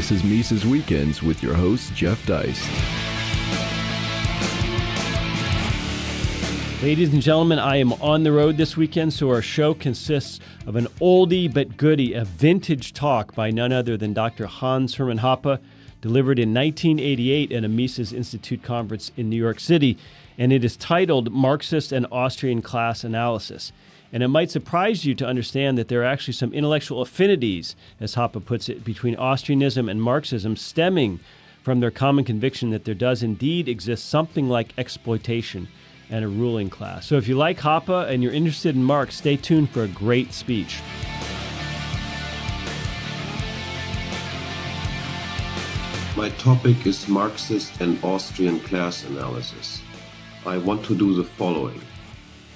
This is Mises Weekends with your host, Jeff Deist. Ladies and gentlemen, I am on the road this weekend, so our show consists of an oldie but goodie, a vintage talk by none other than Dr. Hans-Hermann Hoppe, delivered in 1988 at a Mises Institute conference in New York City, and it is titled Marxist and Austrian Class Analysis. And it might surprise you to understand that there are actually some intellectual affinities, as Hoppe puts it, between Austrianism and Marxism, stemming from their common conviction that there does indeed exist something like exploitation and a ruling class. So if you like Hoppe and you're interested in Marx, stay tuned for a great speech. My topic is Marxist and Austrian class analysis. I want to do the following.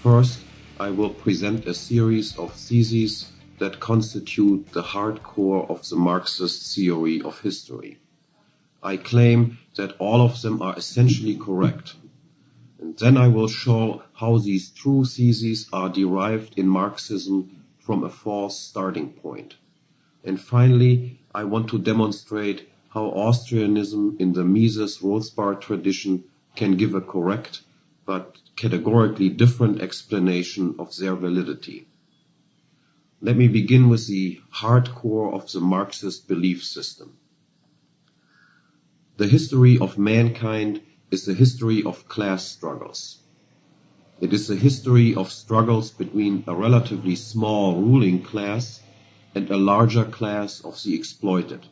First, I will present a series of theses that constitute the hardcore of the Marxist theory of history. I claim that all of them are essentially correct. And then I will show how these true theses are derived in Marxism from a false starting point. And finally, I want to demonstrate how Austrianism in the Mises-Rothbard tradition can give a correct but categorically different explanation of their validity. Let me begin with the hardcore of the Marxist belief system. The history of mankind is the history of class struggles. It is the history of struggles between a relatively small ruling class and a larger class of the exploited.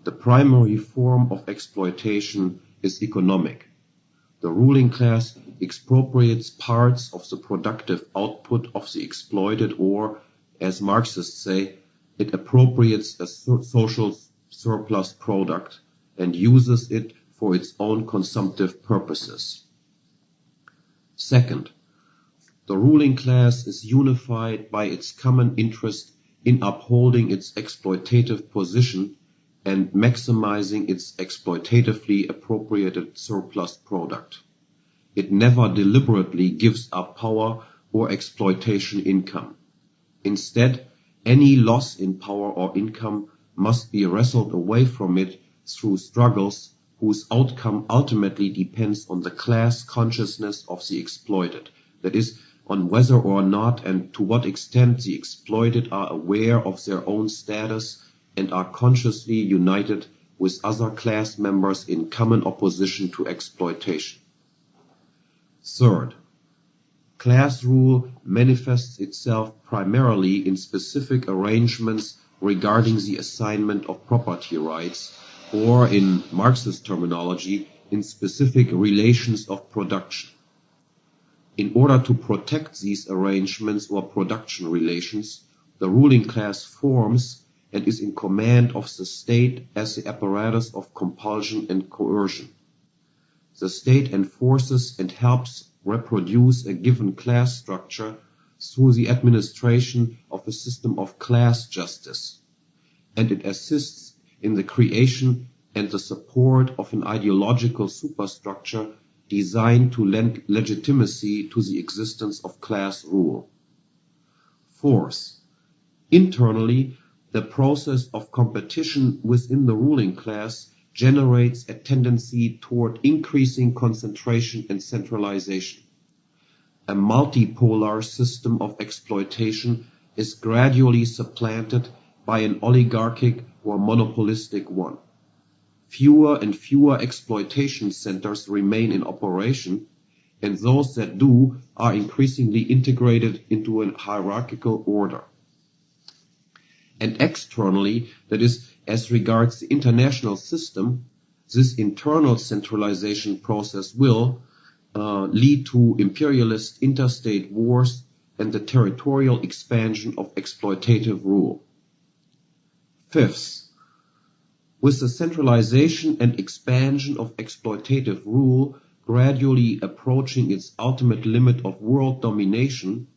The primary form of exploitation is economic. The ruling class expropriates parts of the productive output of the exploited, or, as Marxists say, it appropriates a social surplus product and uses it for its own consumptive purposes. Second, the ruling class is unified by its common interest in upholding its exploitative position and maximizing its exploitatively appropriated surplus product. It never deliberately gives up power or exploitation income. Instead, any loss in power or income must be wrestled away from it through struggles whose outcome ultimately depends on the class consciousness of the exploited, that is, on whether or not and to what extent the exploited are aware of their own status and are consciously united with other class members in common opposition to exploitation. Third, class rule manifests itself primarily in specific arrangements regarding the assignment of property rights, or in Marxist terminology, in specific relations of production. In order to protect these arrangements or production relations, the ruling class forms and is in command of the state as the apparatus of compulsion and coercion. The state enforces and helps reproduce a given class structure through the administration of a system of class justice, and it assists in the creation and the support of an ideological superstructure designed to lend legitimacy to the existence of class rule. Fourth, internally, the process of competition within the ruling class generates a tendency toward increasing concentration and centralization. A multipolar system of exploitation is gradually supplanted by an oligarchic or monopolistic one. Fewer and fewer exploitation centers remain in operation, and those that do are increasingly integrated into a hierarchical order. And externally, that is, as regards the international system, this internal centralization process will lead to imperialist interstate wars and the territorial expansion of exploitative rule. Fifth, with the centralization and expansion of exploitative rule gradually approaching its ultimate limit of world domination,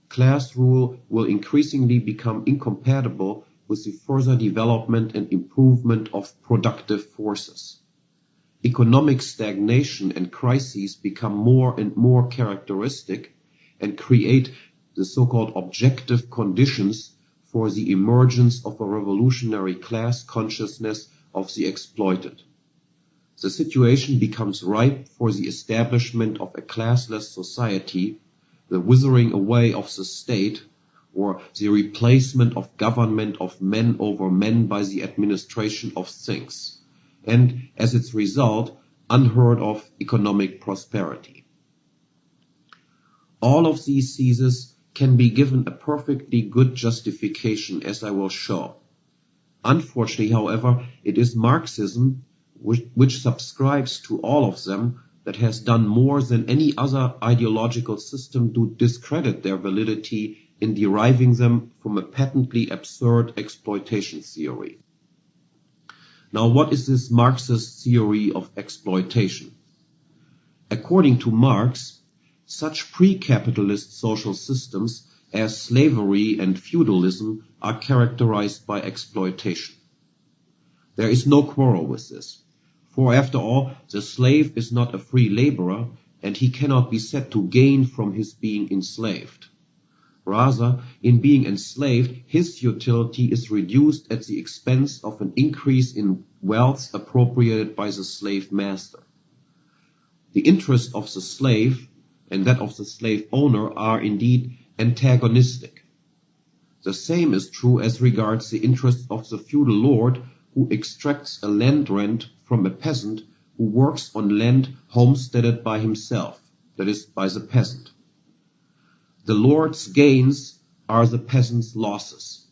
class rule will increasingly become incompatible with the further development and improvement of productive forces. Economic stagnation and crises become more and more characteristic and create the so-called objective conditions for the emergence of a revolutionary class consciousness of the exploited. The situation becomes ripe for the establishment of a classless society, the withering away of the state, or the replacement of government of men over men by the administration of things, and as its result, unheard of economic prosperity. All of these theses can be given a perfectly good justification, as I will show. Unfortunately, however, it is Marxism which subscribes to all of them that has done more than any other ideological system to discredit their validity in deriving them from a patently absurd exploitation theory. Now, what is this Marxist theory of exploitation? According to Marx, such pre-capitalist social systems as slavery and feudalism are characterized by exploitation. There is no quarrel with this, for after all, the slave is not a free laborer, and he cannot be said to gain from his being enslaved. Rather, in being enslaved, his utility is reduced at the expense of an increase in wealth appropriated by the slave master. The interest of the slave and that of the slave owner are indeed antagonistic. The same is true as regards the interest of the feudal lord who extracts a land rent from a peasant who works on land homesteaded by himself, that is, by the peasant. The lord's gains are the peasant's losses.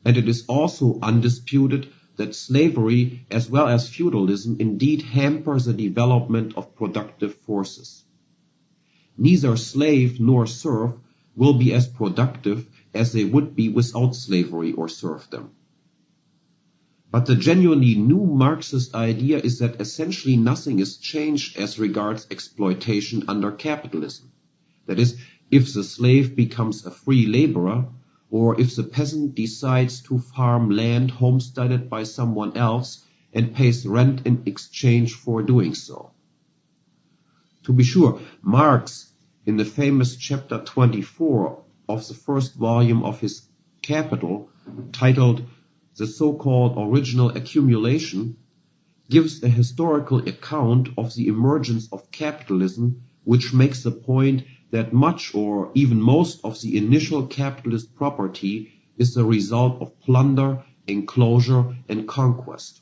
And it is also undisputed that slavery as well as feudalism indeed hamper the development of productive forces. Neither slave nor serf will be as productive as they would be without slavery or serfdom. But the genuinely new Marxist idea is that essentially nothing is changed as regards exploitation under capitalism. That is, if the slave becomes a free laborer, or if the peasant decides to farm land homesteaded by someone else and pays rent in exchange for doing so. To be sure, Marx, in the famous chapter 24 of the first volume of his Capital, titled The So-Called Original Accumulation, gives a historical account of the emergence of capitalism, which makes the point that much or even most of the initial capitalist property is the result of plunder, enclosure, and conquest.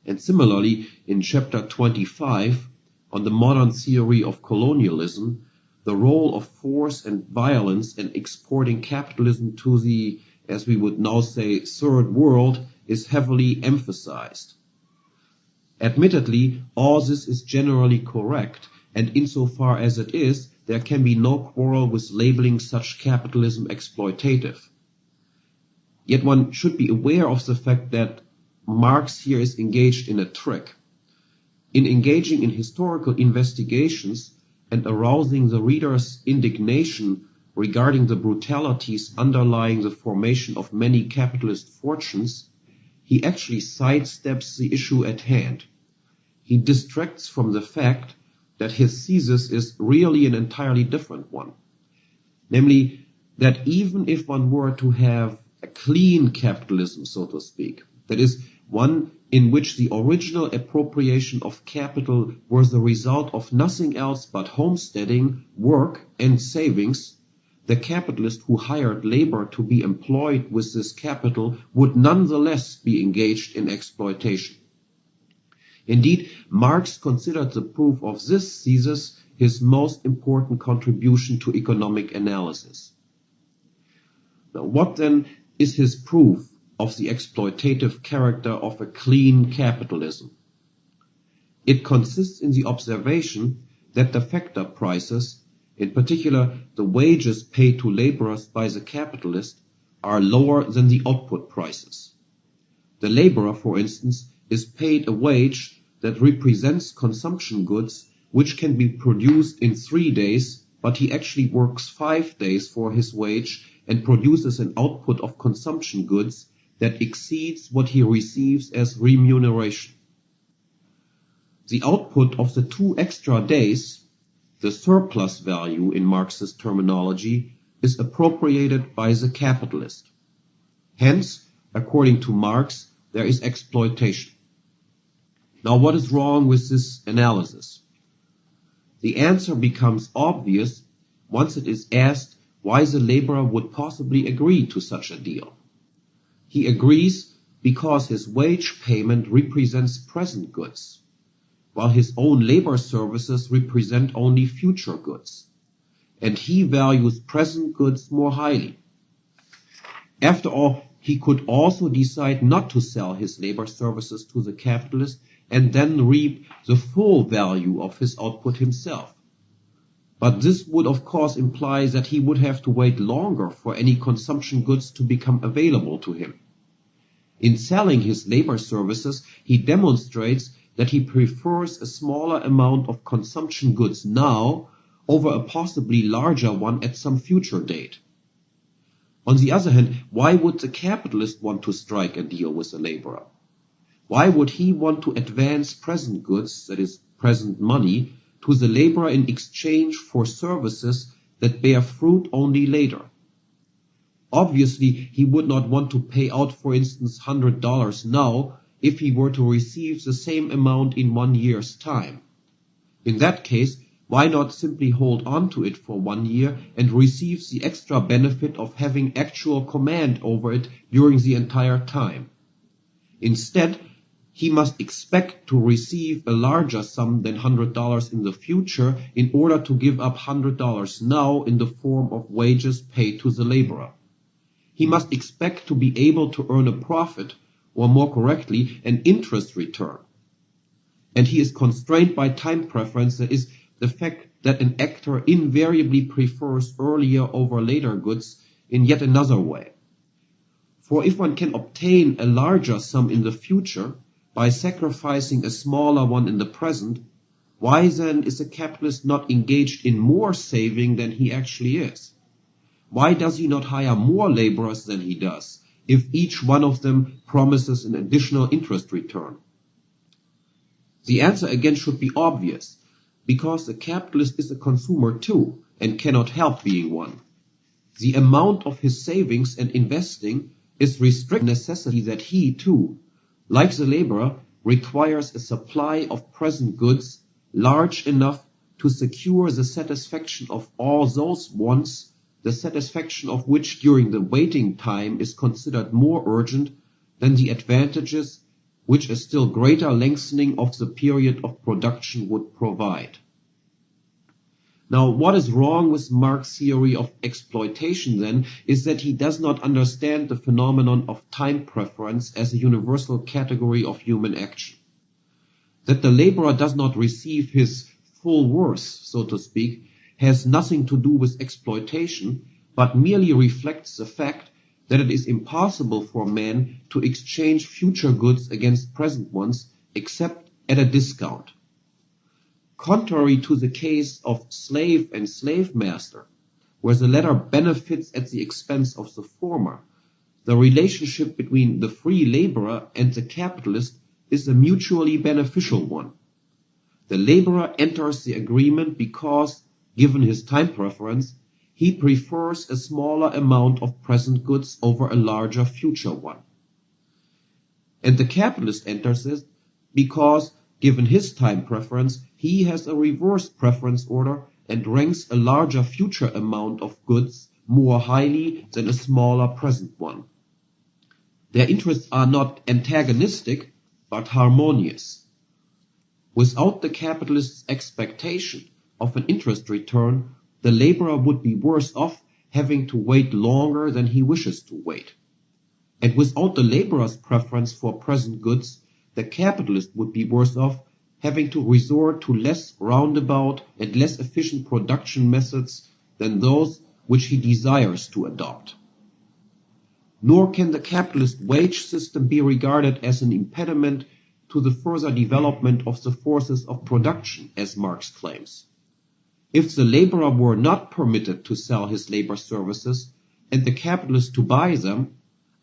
And similarly, in chapter 25, on the modern theory of colonialism, the role of force and violence in exporting capitalism to the, as we would now say, third world is heavily emphasized. Admittedly, all this is generally correct, and insofar as it is, there can be no quarrel with labeling such capitalism exploitative. Yet one should be aware of the fact that Marx here is engaged in a trick. In engaging in historical investigations and arousing the reader's indignation regarding the brutalities underlying the formation of many capitalist fortunes, he actually sidesteps the issue at hand. He distracts from the fact that his thesis is really an entirely different one. Namely, that even if one were to have a clean capitalism, so to speak, that is, one in which the original appropriation of capital was the result of nothing else but homesteading, work, and savings, the capitalist who hired labor to be employed with this capital would nonetheless be engaged in exploitation. Indeed, Marx considered the proof of this thesis his most important contribution to economic analysis. Now, what then is his proof of the exploitative character of a clean capitalism? It consists in the observation that the factor prices, in particular the wages paid to laborers by the capitalist, are lower than the output prices. The laborer, for instance, is paid a wage that represents consumption goods which can be produced in 3 days, but he actually works 5 days for his wage and produces an output of consumption goods that exceeds what he receives as remuneration. The output of the 2 extra days, the surplus value in Marxist terminology, is appropriated by the capitalist. Hence, according to Marx, there is exploitation. Now, what is wrong with this analysis? The answer becomes obvious once it is asked why the laborer would possibly agree to such a deal. He agrees because his wage payment represents present goods, while his own labor services represent only future goods, and he values present goods more highly. After all, he could also decide not to sell his labor services to the capitalist and then reap the full value of his output himself. But this would of course imply that he would have to wait longer for any consumption goods to become available to him. In selling his labor services, he demonstrates that he prefers a smaller amount of consumption goods now over a possibly larger one at some future date. On the other hand, why would the capitalist want to strike a deal with the laborer? Why would he want to advance present goods, that is, present money, to the laborer in exchange for services that bear fruit only later? Obviously, he would not want to pay out, for instance, $100 now if he were to receive the same amount in 1 year's time. In that case, why not simply hold on to it for 1 year and receive the extra benefit of having actual command over it during the entire time? Instead, he must expect to receive a larger sum than $100 in the future in order to give up $100 now in the form of wages paid to the laborer. He must expect to be able to earn a profit, or more correctly, an interest return. And he is constrained by time preference, that is, the fact that an actor invariably prefers earlier over later goods in yet another way. For if one can obtain a larger sum in the future by sacrificing a smaller one in the present, why then is the capitalist not engaged in more saving than he actually is? Why does he not hire more laborers than he does, if each one of them promises an additional interest return? The answer again should be obvious, because the capitalist is a consumer too, and cannot help being one. The amount of his savings and investing is restricted necessity that he too, like the laborer, requires a supply of present goods large enough to secure the satisfaction of all those wants, the satisfaction of which during the waiting time is considered more urgent than the advantages which a still greater lengthening of the period of production would provide. Now, what is wrong with Marx's theory of exploitation then is that he does not understand the phenomenon of time preference as a universal category of human action. That the laborer does not receive his full worth, so to speak, has nothing to do with exploitation, but merely reflects the fact that it is impossible for man to exchange future goods against present ones except at a discount. Contrary to the case of slave and slave master, where the latter benefits at the expense of the former, the relationship between the free laborer and the capitalist is a mutually beneficial one. The laborer enters the agreement because, given his time preference, he prefers a smaller amount of present goods over a larger future one. And the capitalist enters it because, given his time preference, he has a reverse preference order and ranks a larger future amount of goods more highly than a smaller present one. Their interests are not antagonistic, but harmonious. Without the capitalist's expectation of an interest return, the laborer would be worse off having to wait longer than he wishes to wait. And without the laborer's preference for present goods, the capitalist would be worse off having to resort to less roundabout and less efficient production methods than those which he desires to adopt. Nor can the capitalist wage system be regarded as an impediment to the further development of the forces of production, as Marx claims. If the laborer were not permitted to sell his labor services and the capitalist to buy them,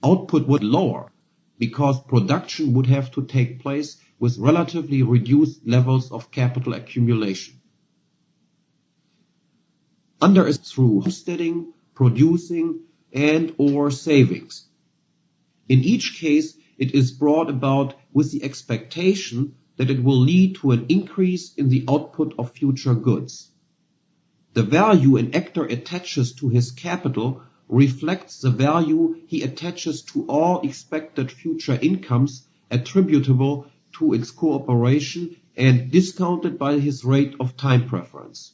output would lower, because production would have to take place with relatively reduced levels of capital accumulation. Under is through homesteading, producing, and/or savings. In each case, it is brought about with the expectation that it will lead to an increase in the output of future goods. The value an actor attaches to his capital reflects the value he attaches to all expected future incomes attributable to its cooperation and discounted by his rate of time preference.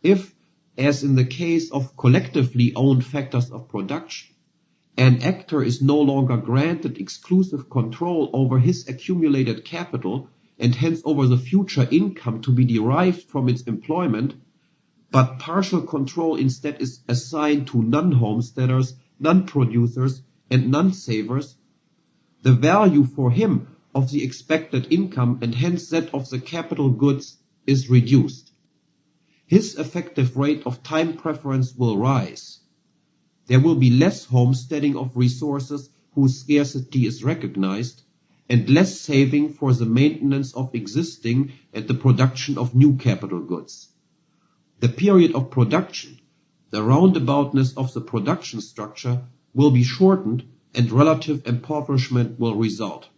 If, as in the case of collectively owned factors of production, an actor is no longer granted exclusive control over his accumulated capital and hence over the future income to be derived from its employment, but partial control instead is assigned to non-homesteaders, non-producers, and non-savers, the value for him of the expected income and hence that of the capital goods is reduced. His effective rate of time preference will rise. There will be less homesteading of resources whose scarcity is recognized, and less saving for the maintenance of existing and the production of new capital goods. The period of production, the roundaboutness of the production structure, will be shortened and relative impoverishment will result.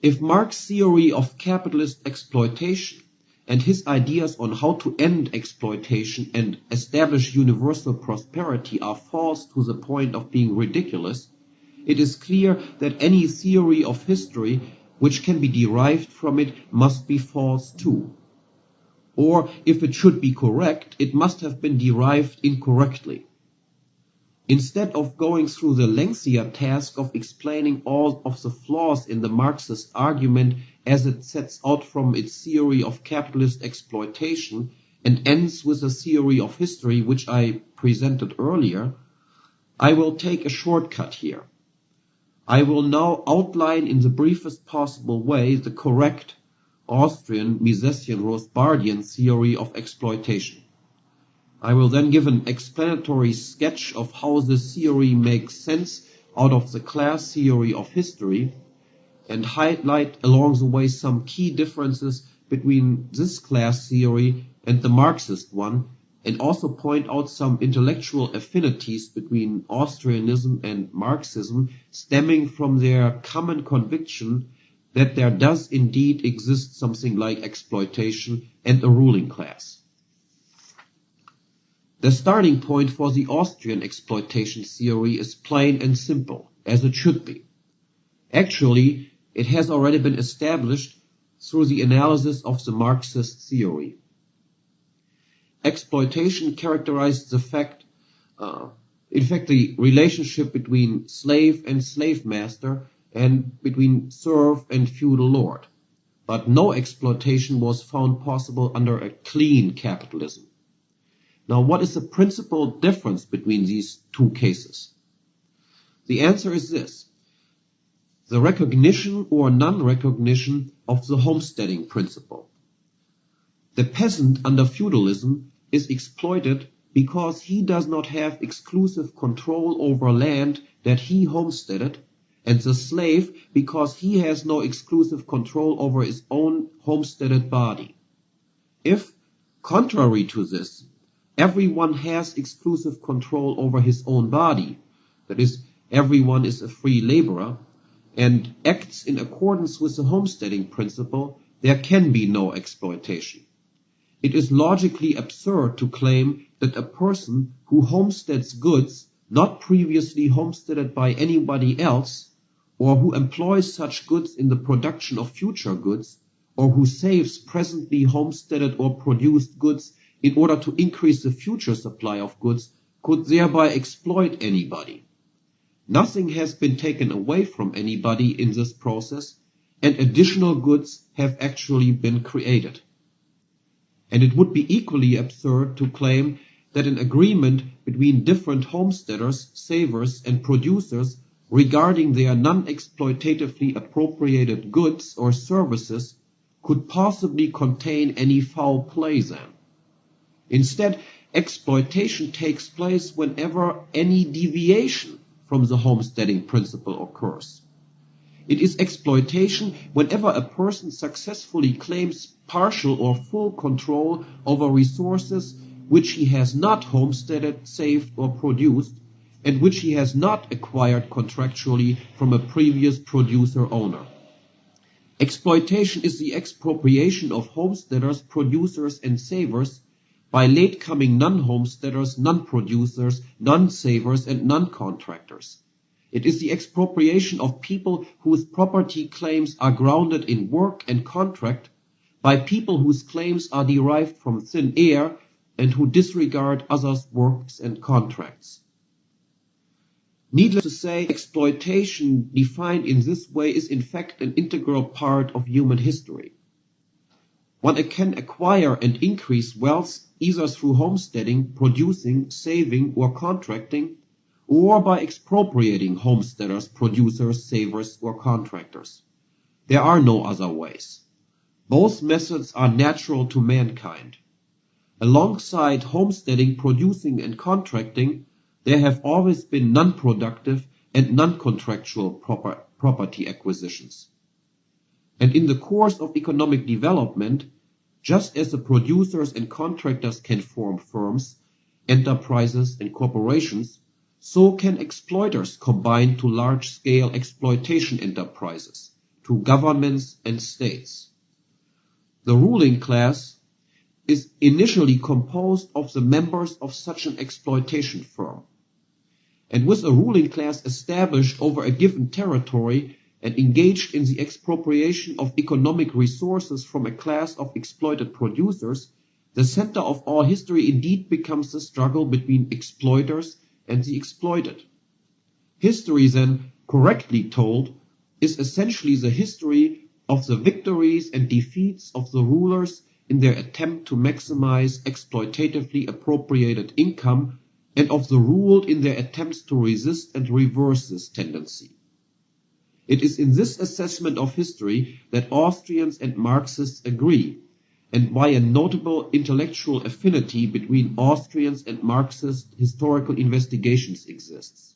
If Marx's theory of capitalist exploitation and his ideas on how to end exploitation and establish universal prosperity are false to the point of being ridiculous, it is clear that any theory of history which can be derived from it must be false too. Or, if it should be correct, it must have been derived incorrectly. Instead of going through the lengthier task of explaining all of the flaws in the Marxist argument as it sets out from its theory of capitalist exploitation and ends with a theory of history which I presented earlier, I will take a shortcut here. I will now outline in the briefest possible way the correct Austrian Misesian-Rothbardian theory of exploitation. I will then give an explanatory sketch of how this theory makes sense out of the class theory of history and highlight along the way some key differences between this class theory and the Marxist one, and also point out some intellectual affinities between Austrianism and Marxism stemming from their common conviction that there does indeed exist something like exploitation and a ruling class. The starting point for the Austrian exploitation theory is plain and simple, as it should be. Actually, it has already been established through the analysis of the Marxist theory. Exploitation characterized the relationship between slave and slave master and between serf and feudal lord. But no exploitation was found possible under a clean capitalism. Now, what is the principal difference between these two cases? The answer is this: the recognition or non-recognition of the homesteading principle. The peasant under feudalism is exploited because he does not have exclusive control over land that he homesteaded, and the slave because he has no exclusive control over his own homesteaded body. If, contrary to this, everyone has exclusive control over his own body, that is, everyone is a free laborer, and acts in accordance with the homesteading principle, there can be no exploitation. It is logically absurd to claim that a person who homesteads goods not previously homesteaded by anybody else, or who employs such goods in the production of future goods, or who saves presently homesteaded or produced goods in order to increase the future supply of goods, could thereby exploit anybody. Nothing has been taken away from anybody in this process, and additional goods have actually been created. And it would be equally absurd to claim that an agreement between different homesteaders, savers, and producers regarding their non-exploitatively appropriated goods or services could possibly contain any foul play then. Instead, exploitation takes place whenever any deviation from the homesteading principle occurs. It is exploitation whenever a person successfully claims partial or full control over resources which he has not homesteaded, saved, or produced, and which he has not acquired contractually from a previous producer-owner. Exploitation is the expropriation of homesteaders, producers, and savers by late-coming non-homesteaders, non-producers, non-savers, and non-contractors. It is the expropriation of people whose property claims are grounded in work and contract by people whose claims are derived from thin air and who disregard others' works and contracts. Needless to say, exploitation defined in this way is in fact an integral part of human history. One can acquire and increase wealth either through homesteading, producing, saving, or contracting, or by expropriating homesteaders, producers, savers, or contractors. There are no other ways. Both methods are natural to mankind. Alongside homesteading, producing, and contracting, there have always been non-productive and non-contractual property acquisitions. And in the course of economic development, just as the producers and contractors can form firms, enterprises, and corporations, so can exploiters combine to large-scale exploitation enterprises, to governments and states. The ruling class is initially composed of the members of such an exploitation firm. And with a ruling class established over a given territory and engaged in the expropriation of economic resources from a class of exploited producers, the center of all history indeed becomes the struggle between exploiters and the exploited. History, then, correctly told, is essentially the history of the victories and defeats of the rulers in their attempt to maximize exploitatively appropriated income and of the ruled in their attempts to resist and reverse this tendency. It is in this assessment of history that Austrians and Marxists agree, and why a notable intellectual affinity between Austrians and Marxist historical investigations exists.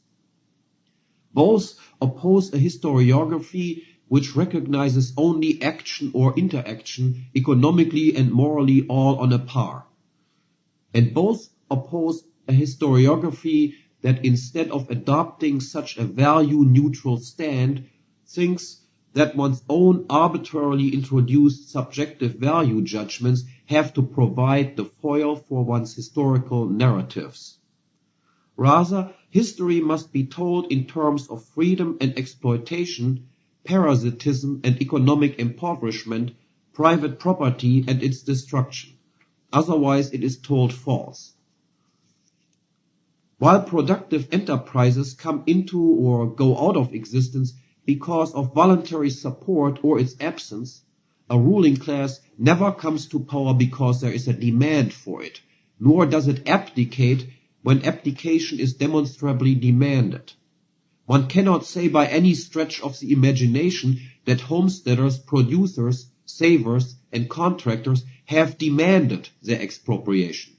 Both oppose a historiography which recognizes only action or interaction, economically and morally all on a par. And both oppose a historiography that instead of adopting such a value-neutral stand, thinks that one's own arbitrarily introduced subjective value judgments have to provide the foil for one's historical narratives. Rather, history must be told in terms of freedom and exploitation, parasitism and economic impoverishment, private property and its destruction. Otherwise, it is told false. While productive enterprises come into or go out of existence because of voluntary support or its absence, a ruling class never comes to power because there is a demand for it, nor does it abdicate when abdication is demonstrably demanded. One cannot say by any stretch of the imagination that homesteaders, producers, savers, and contractors have demanded their expropriation.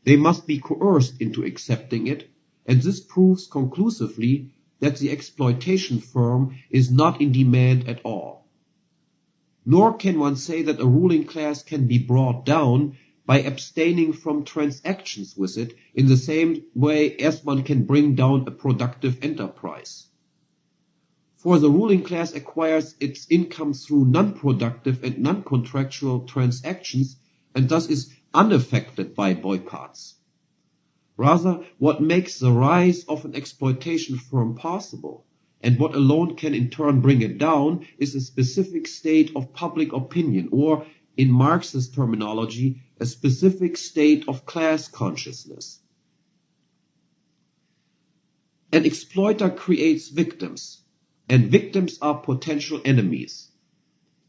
They must be coerced into accepting it, and this proves conclusively that the exploitation firm is not in demand at all. Nor can one say that a ruling class can be brought down by abstaining from transactions with it in the same way as one can bring down a productive enterprise. For the ruling class acquires its income through non-productive and non-contractual transactions and thus is unaffected by boycotts. Rather, what makes the rise of an exploitation firm possible, and what alone can in turn bring it down, is a specific state of public opinion, or, in Marxist terminology, a specific state of class consciousness. An exploiter creates victims, and victims are potential enemies.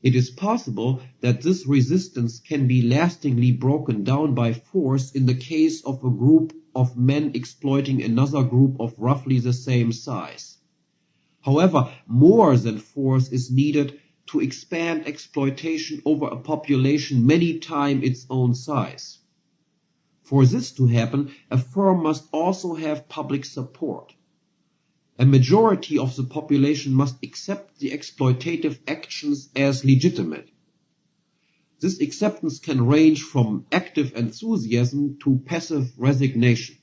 It is possible that this resistance can be lastingly broken down by force in the case of a group of men exploiting another group of roughly the same size. However, more than force is needed to expand exploitation over a population many times its own size. For this to happen, a firm must also have public support. A majority of the population must accept the exploitative actions as legitimate. This acceptance can range from active enthusiasm to passive resignation.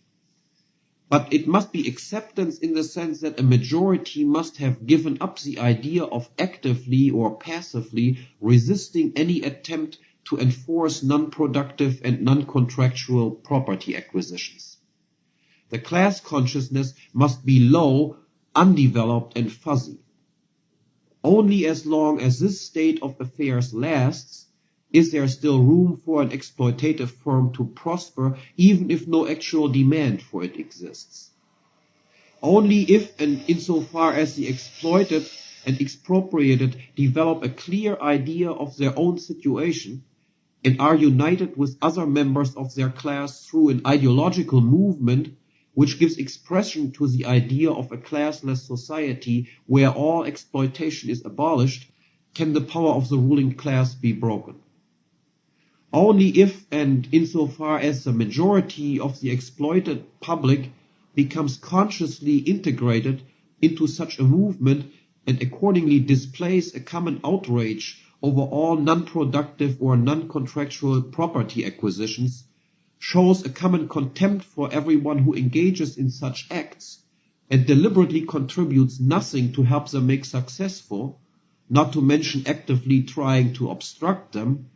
But it must be acceptance in the sense that a majority must have given up the idea of actively or passively resisting any attempt to enforce non-productive and non-contractual property acquisitions. The class consciousness must be low, undeveloped, and fuzzy. Only as long as this state of affairs lasts is there still room for an exploitative firm to prosper, even if no actual demand for it exists. Only if and insofar as the exploited and expropriated develop a clear idea of their own situation and are united with other members of their class through an ideological movement which gives expression to the idea of a classless society where all exploitation is abolished, can the power of the ruling class be broken. Only if and insofar as the majority of the exploited public becomes consciously integrated into such a movement and accordingly displays a common outrage over all non-productive or non-contractual property acquisitions, shows a common contempt for everyone who engages in such acts, and deliberately contributes nothing to help them make successful, not to mention actively trying to obstruct them,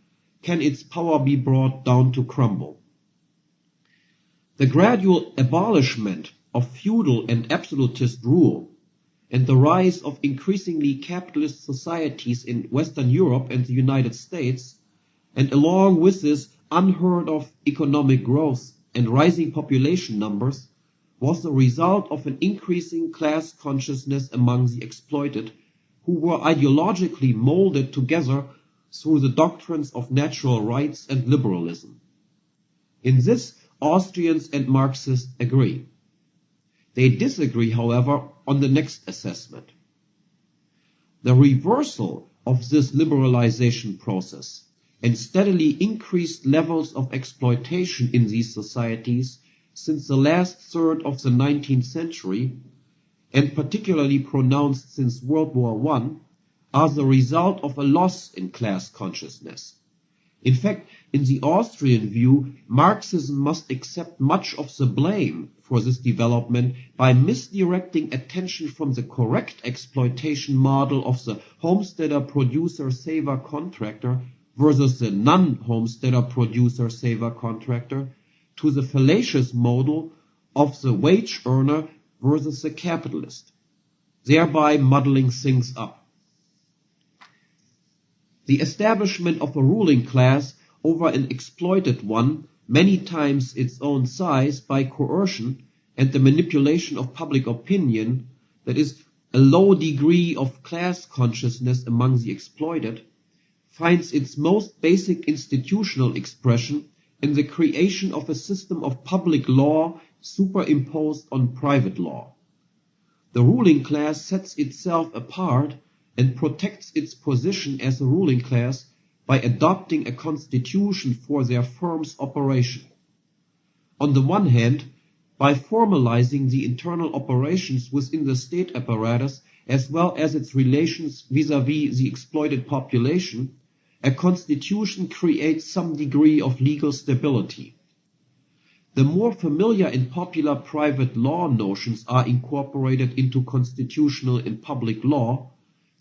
can its power be brought down to crumble. The gradual abolishment of feudal and absolutist rule and the rise of increasingly capitalist societies in Western Europe and the United States, and along with this unheard of economic growth and rising population numbers, was the result of an increasing class consciousness among the exploited, who were ideologically molded together through the doctrines of natural rights and liberalism. In this, Austrians and Marxists agree. They disagree, however, on the next assessment. The reversal of this liberalization process and steadily increased levels of exploitation in these societies since the last third of the 19th century, and particularly pronounced since World War I, are the result of a loss in class consciousness. In fact, in the Austrian view, Marxism must accept much of the blame for this development by misdirecting attention from the correct exploitation model of the homesteader producer saver contractor versus the non-homesteader producer saver contractor to the fallacious model of the wage earner versus the capitalist, thereby muddling things up. The establishment of a ruling class over an exploited one, many times its own size, by coercion and the manipulation of public opinion, that is, a low degree of class consciousness among the exploited, finds its most basic institutional expression in the creation of a system of public law superimposed on private law. The ruling class sets itself apart and protects its position as a ruling class by adopting a constitution for their firm's operation. On the one hand, by formalizing the internal operations within the state apparatus as well as its relations vis-à-vis the exploited population, a constitution creates some degree of legal stability. The more familiar and popular private law notions are incorporated into constitutional and public law,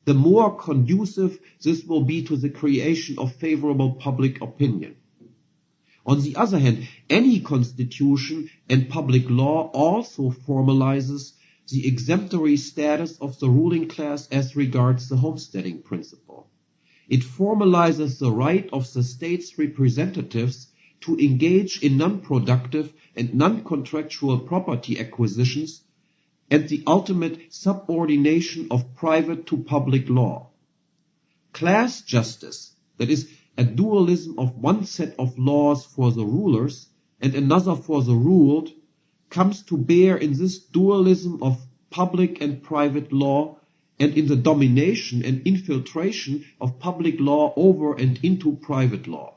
the more conducive this will be to the creation of favorable public opinion. On the other hand, any constitution and public law also formalizes the exemplary status of the ruling class as regards the homesteading principle. It formalizes the right of the state's representatives to engage in non-productive and non-contractual property acquisitions and the ultimate subordination of private to public law. Class justice, that is, a dualism of one set of laws for the rulers and another for the ruled, comes to bear in this dualism of public and private law and in the domination and infiltration of public law over and into private law.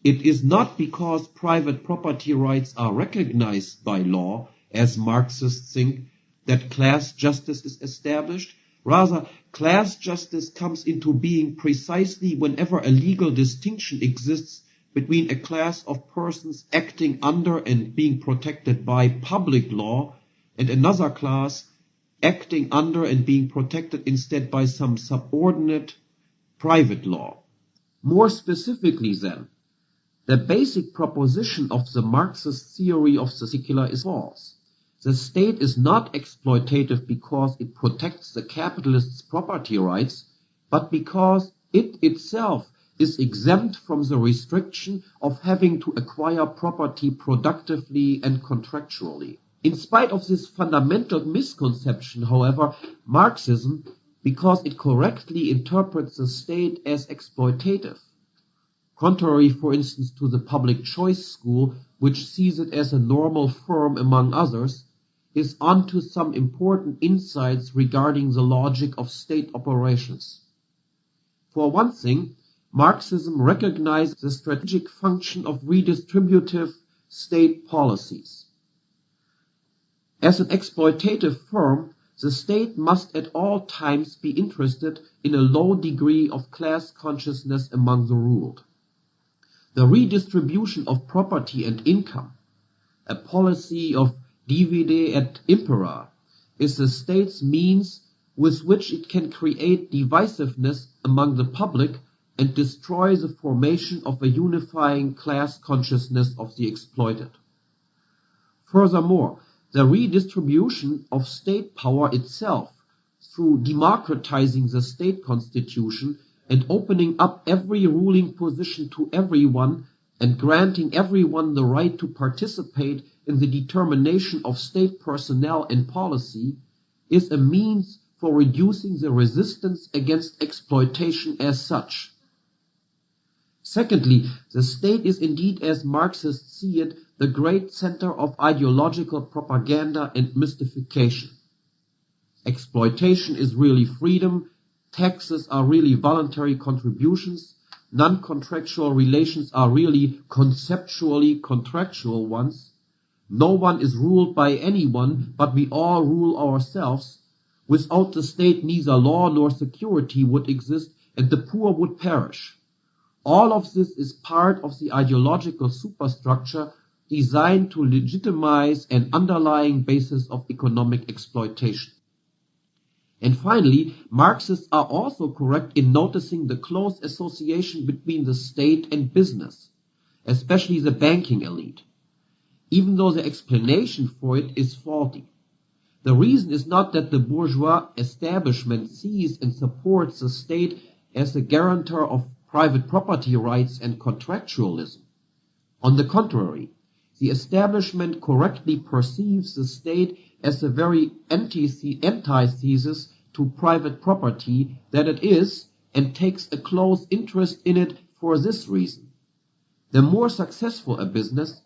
It is not because private property rights are recognized by law, as Marxists think, that class justice is established. Rather, class justice comes into being precisely whenever a legal distinction exists between a class of persons acting under and being protected by public law and another class acting under and being protected instead by some subordinate private law. More specifically then, the basic proposition of the Marxist theory of the secular is false. The state is not exploitative because it protects the capitalist's property rights, but because it itself is exempt from the restriction of having to acquire property productively and contractually. In spite of this fundamental misconception, however, Marxism, because it correctly interprets the state as exploitative, contrary, for instance, to the public choice school, which sees it as a normal form among others, is onto some important insights regarding the logic of state operations. For one thing, Marxism recognizes the strategic function of redistributive state policies. As an exploitative firm, the state must at all times be interested in a low degree of class consciousness among the ruled. The redistribution of property and income, a policy of divide et impera, is the state's means with which it can create divisiveness among the public and destroy the formation of a unifying class consciousness of the exploited. Furthermore, the redistribution of state power itself, through democratizing the state constitution and opening up every ruling position to everyone and granting everyone the right to participate in the determination of state personnel and policy, is a means for reducing the resistance against exploitation as such. Secondly, the state is indeed, as Marxists see it, the great center of ideological propaganda and mystification. Exploitation is really freedom, taxes are really voluntary contributions, non-contractual relations are really conceptually contractual ones, no one is ruled by anyone, but we all rule ourselves. Without the state neither law nor security would exist, and the poor would perish. All of this is part of the ideological superstructure designed to legitimize an underlying basis of economic exploitation. And finally, Marxists are also correct in noticing the close association between the state and business, especially the banking elite, even though the explanation for it is faulty. The reason is not that the bourgeois establishment sees and supports the state as the guarantor of private property rights and contractualism. On the contrary, the establishment correctly perceives the state as the very antithesis to private property that it is, and takes a close interest in it for this reason. The more successful a business,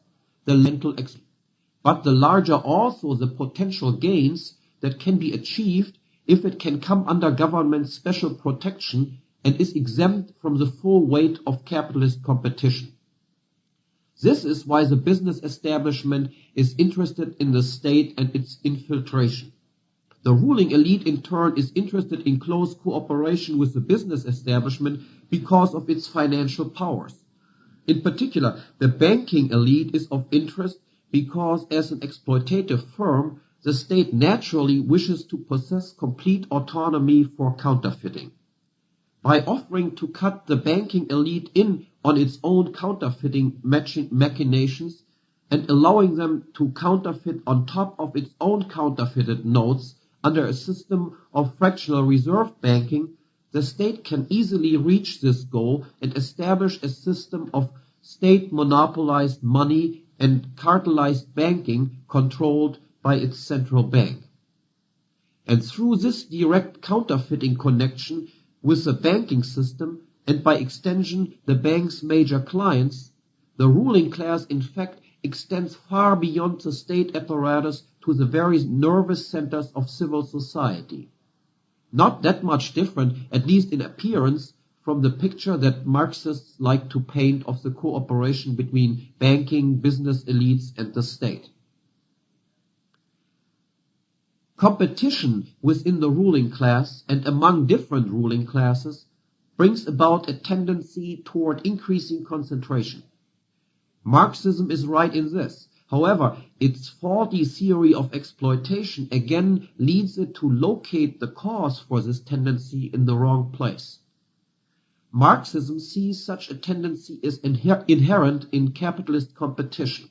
the mental but the larger also the potential gains that can be achieved if it can come under government special protection and is exempt from the full weight of capitalist competition. This is why the business establishment is interested in the state and its infiltration. The ruling elite in turn is interested in close cooperation with the business establishment because of its financial powers. In particular, the banking elite is of interest because as an exploitative firm, the state naturally wishes to possess complete autonomy for counterfeiting. By offering to cut the banking elite in on its own counterfeiting machinations and allowing them to counterfeit on top of its own counterfeited notes under a system of fractional reserve banking, the state can easily reach this goal and establish a system of state-monopolized money and cartelized banking controlled by its central bank. And through this direct counterfeiting connection with the banking system, and by extension the bank's major clients, the ruling class in fact extends far beyond the state apparatus to the very nervous centers of civil society. Not that much different, at least in appearance, from the picture that Marxists like to paint of the cooperation between banking, business elites, and the state. Competition within the ruling class and among different ruling classes brings about a tendency toward increasing concentration. Marxism is right in this. However, its faulty theory of exploitation again leads it to locate the cause for this tendency in the wrong place. Marxism sees such a tendency as inherent in capitalist competition.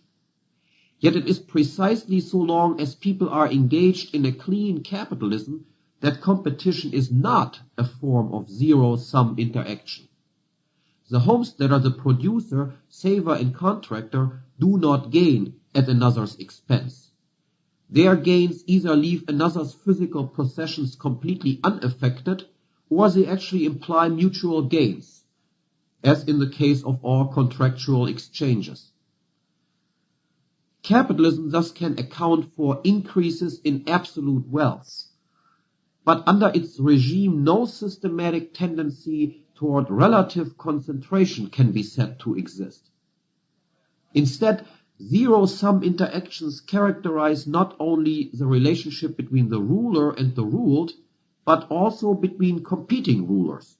Yet it is precisely so long as people are engaged in a clean capitalism that competition is not a form of zero-sum interaction. The homesteader, the producer, saver, and contractor do not gain at another's expense. Their gains either leave another's physical possessions completely unaffected, or they actually imply mutual gains, as in the case of all contractual exchanges. Capitalism thus can account for increases in absolute wealth, but under its regime no systematic tendency toward relative concentration can be said to exist. Instead, zero-sum interactions characterize not only the relationship between the ruler and the ruled, but also between competing rulers.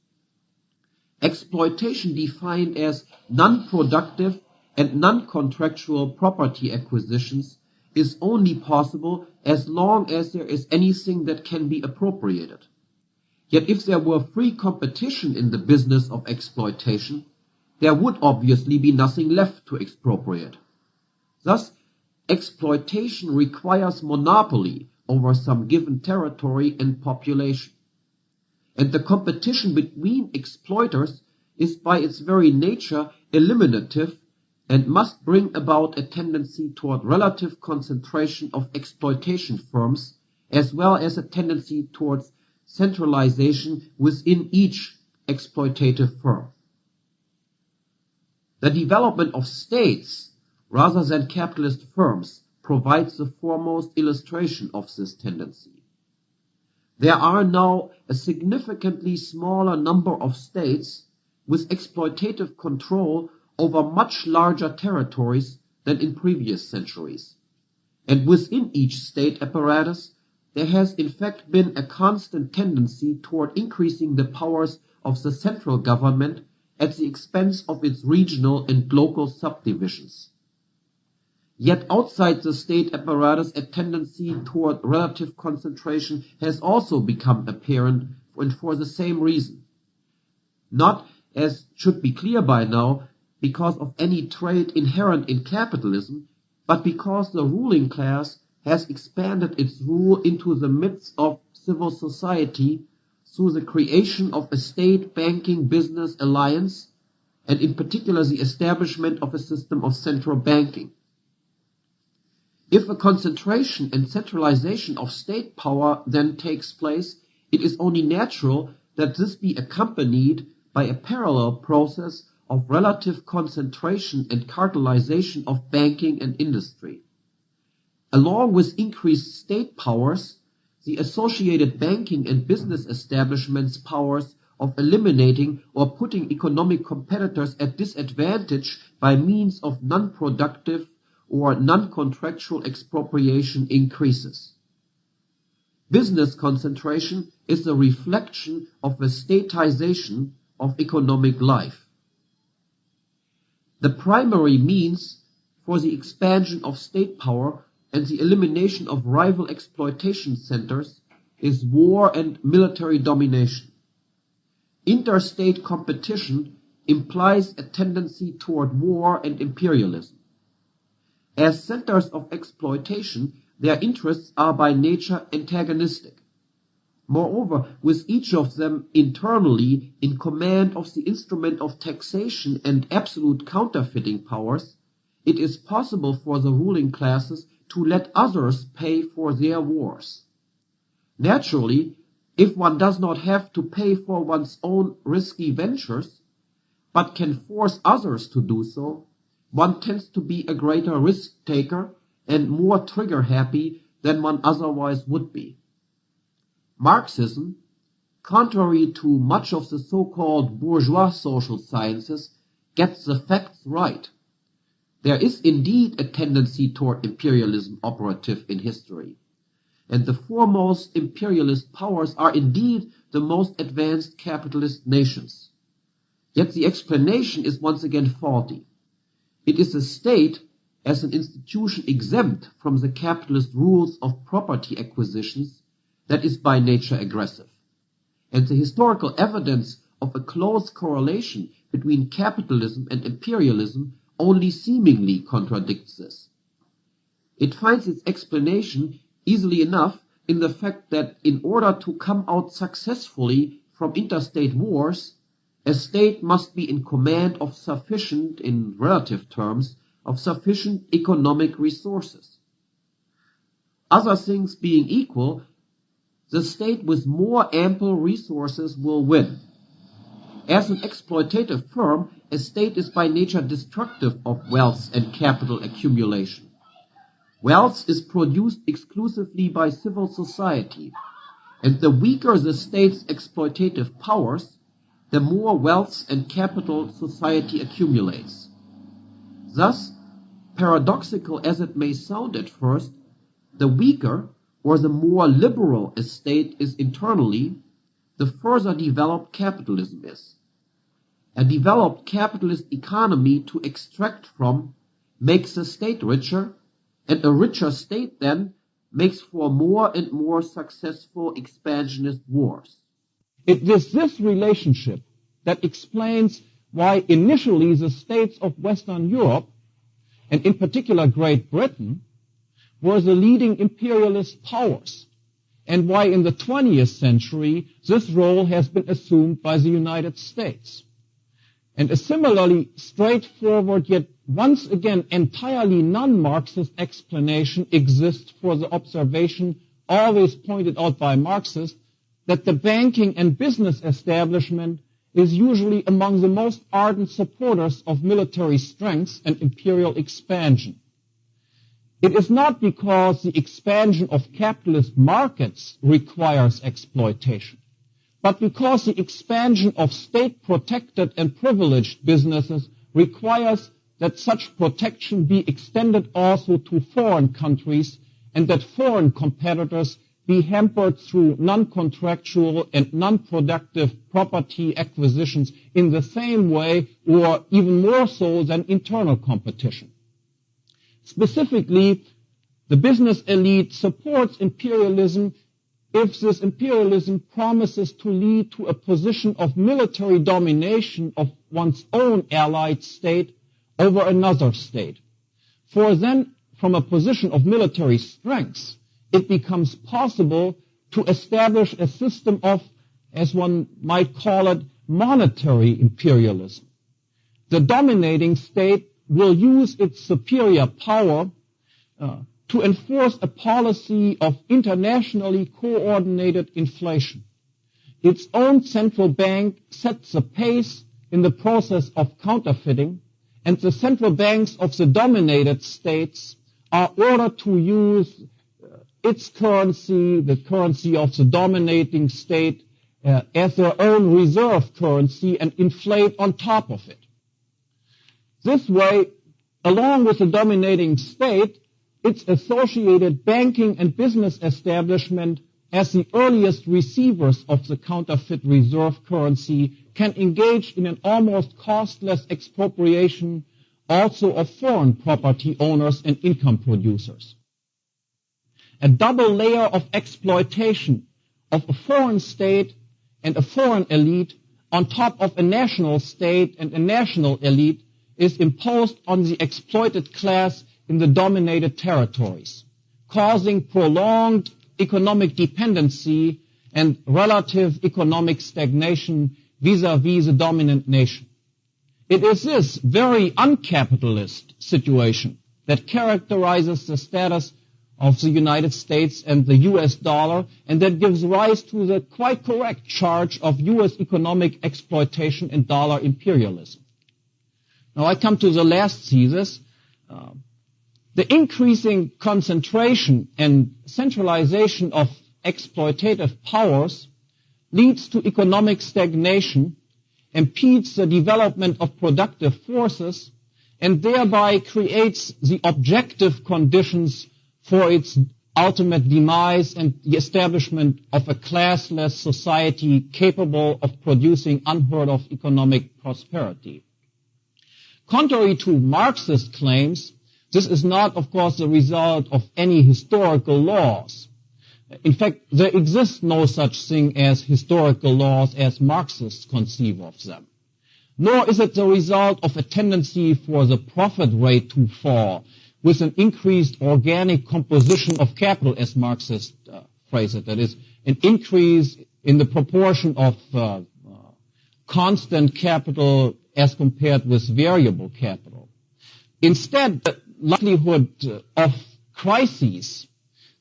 Exploitation defined as non-productive and non-contractual property acquisitions is only possible as long as there is anything that can be appropriated. Yet if there were free competition in the business of exploitation, there would obviously be nothing left to expropriate. Thus, exploitation requires monopoly over some given territory and population. And the competition between exploiters is by its very nature eliminative and must bring about a tendency toward relative concentration of exploitation firms, as well as a tendency towards centralization within each exploitative firm. The development of states rather than capitalist firms provides the foremost illustration of this tendency. There are now a significantly smaller number of states with exploitative control over much larger territories than in previous centuries. And within each state apparatus, there has in fact been a constant tendency toward increasing the powers of the central government at the expense of its regional and local subdivisions. Yet outside the state apparatus, a tendency toward relative concentration has also become apparent, and for the same reason. Not, as should be clear by now, because of any trait inherent in capitalism, but because the ruling class has expanded its rule into the midst of civil society through the creation of a state banking business alliance, and in particular the establishment of a system of central banking. If a concentration and centralization of state power then takes place, it is only natural that this be accompanied by a parallel process of relative concentration and cartelization of banking and industry. Along with increased state powers, the associated banking and business establishments' powers of eliminating or putting economic competitors at disadvantage by means of non-productive or non-contractual expropriation increases. Business concentration is a reflection of the statization of economic life. The primary means for the expansion of state power and the elimination of rival exploitation centers is war and military domination. Interstate competition implies a tendency toward war and imperialism. As centers of exploitation, their interests are by nature antagonistic. Moreover, with each of them internally in command of the instrument of taxation and absolute counterfeiting powers, it is possible for the ruling classes to let others pay for their wars. Naturally, if one does not have to pay for one's own risky ventures, but can force others to do so, one tends to be a greater risk-taker and more trigger-happy than one otherwise would be. Marxism, contrary to much of the so-called bourgeois social sciences, gets the facts right. There is indeed a tendency toward imperialism operative in history, and the foremost imperialist powers are indeed the most advanced capitalist nations. Yet the explanation is once again faulty. It is a state as an institution exempt from the capitalist rules of property acquisitions that is by nature aggressive. And the historical evidence of a close correlation between capitalism and imperialism only seemingly contradicts this. It finds its explanation easily enough in the fact that in order to come out successfully from interstate wars, a state must be in command of sufficient, in relative terms, of sufficient economic resources. Other things being equal, the state with more ample resources will win. As an exploitative firm, a state is by nature destructive of wealth and capital accumulation. Wealth is produced exclusively by civil society, and the weaker the state's exploitative powers, the more wealth and capital society accumulates. Thus, paradoxical as it may sound at first, the weaker or the more liberal a state is internally, the further developed capitalism is. A developed capitalist economy to extract from makes the state richer, and a richer state then makes for more and more successful expansionist wars. It is this relationship that explains why initially the states of Western Europe, and in particular Great Britain, were the leading imperialist powers, and why in the 20th century this role has been assumed by the United States. And a similarly straightforward yet once again entirely non-Marxist explanation exists for the observation always pointed out by Marxists that the banking and business establishment is usually among the most ardent supporters of military strength and imperial expansion. It is not because the expansion of capitalist markets requires exploitation, but because the expansion of state-protected and privileged businesses requires that such protection be extended also to foreign countries and that foreign competitors be hampered through non-contractual and non-productive property acquisitions in the same way or even more so than internal competition. Specifically, the business elite supports imperialism if this imperialism promises to lead to a position of military domination of one's own allied state over another state. For then, from a position of military strength, it becomes possible to establish a system of, as one might call it, monetary imperialism. The dominating state will use its superior power to enforce a policy of internationally coordinated inflation. Its own central bank sets the pace in the process of counterfeiting, and the central banks of the dominated states are ordered to use its currency, the currency of the dominating state, as their own reserve currency and inflate on top of it. This way, along with the dominating state, its associated banking and business establishment as the earliest receivers of the counterfeit reserve currency can engage in an almost costless expropriation also of foreign property owners and income producers. A double layer of exploitation of a foreign state and a foreign elite on top of a national state and a national elite is imposed on the exploited class in the dominated territories, causing prolonged economic dependency and relative economic stagnation vis-à-vis the dominant nation. It is this very uncapitalist situation that characterizes the status of the United States and the US dollar, and that gives rise to the quite correct charge of US economic exploitation and dollar imperialism. Now I come to the last thesis. The increasing concentration and centralization of exploitative powers leads to economic stagnation, impedes the development of productive forces, and thereby creates the objective conditions for its ultimate demise and the establishment of a classless society capable of producing unheard of economic prosperity. Contrary to Marxist claims, this is not, of course, the result of any historical laws. In fact, there exists no such thing as historical laws as Marxists conceive of them. Nor is it the result of a tendency for the profit rate to fall with an increased organic composition of capital, as Marxists phrase it. That is, an increase in the proportion of constant capital as compared with variable capital. Instead, the likelihood of crises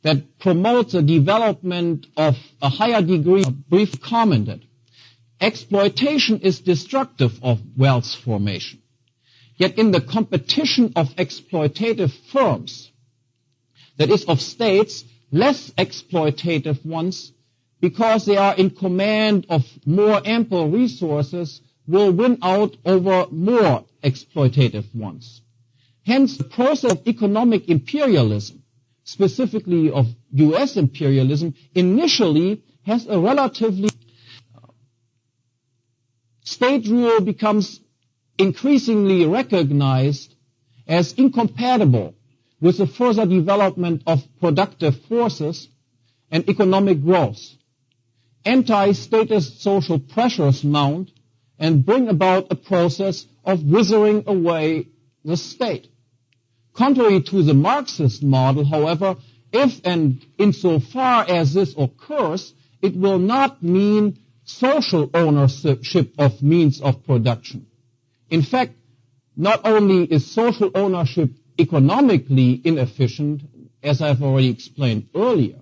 that promotes the development of a higher degree of brief commented. Exploitation is destructive of wealth formation. Yet in the competition of exploitative firms, that is of states, less exploitative ones, because they are in command of more ample resources, will win out over more exploitative ones. Hence, the process of economic imperialism, specifically of US imperialism, initially has a relatively state rule becomes increasingly recognized as incompatible with the further development of productive forces and economic growth. Anti-statist social pressures mount and bring about a process of withering away the state. Contrary to the Marxist model, however, if and insofar as this occurs, it will not mean social ownership of means of production. In fact, not only is social ownership economically inefficient, as I've already explained earlier,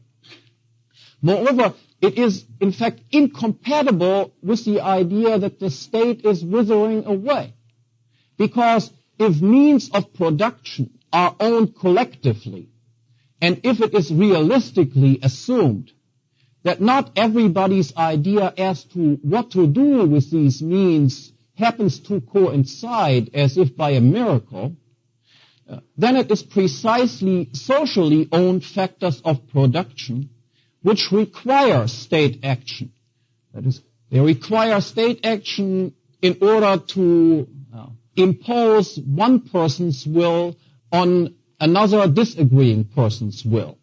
moreover, it is in fact incompatible with the idea that the state is withering away. Because if means of production are owned collectively, and if it is realistically assumed that not everybody's idea as to what to do with these means happens to coincide as if by a miracle, then it is precisely socially owned factors of production which require state action. That is, they require state action in order to impose one person's will on another disagreeing person's will.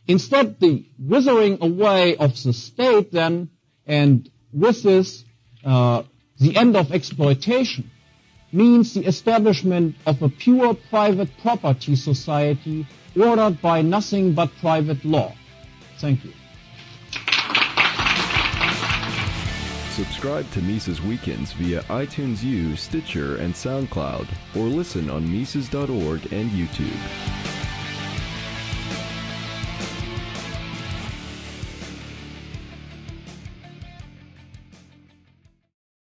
Instead, the withering away of the state then, and with this, the end of exploitation, means the establishment of a pure private property society ordered by nothing but private law. Thank you. Subscribe to Mises Weekends via iTunes U, Stitcher, and SoundCloud, or listen on Mises.org and YouTube.